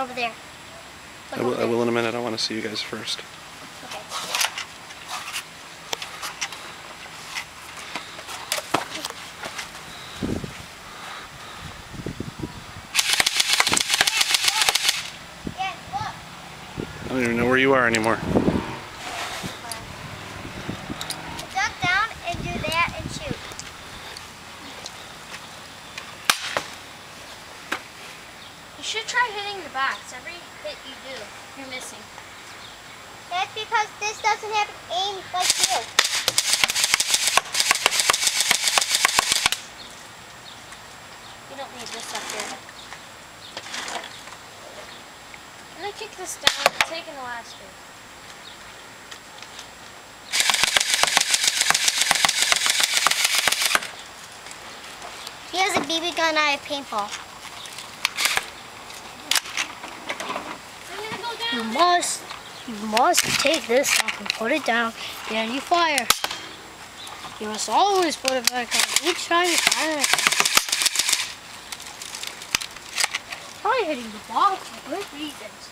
over there. I will in a minute. I want to see you guys first. Okay. I don't even know where you are anymore. Duck down and do that and shoot. You should try hitting the box. Every hit you do, you're missing. That's because this doesn't have an aim like you. You don't need this up here. I'm going to kick this down and take in the last one. He has a BB gun, I have paintball. You must take this off and put it down, then you fire. You must always put it back on each time you fire. Probably hitting the box for good reasons.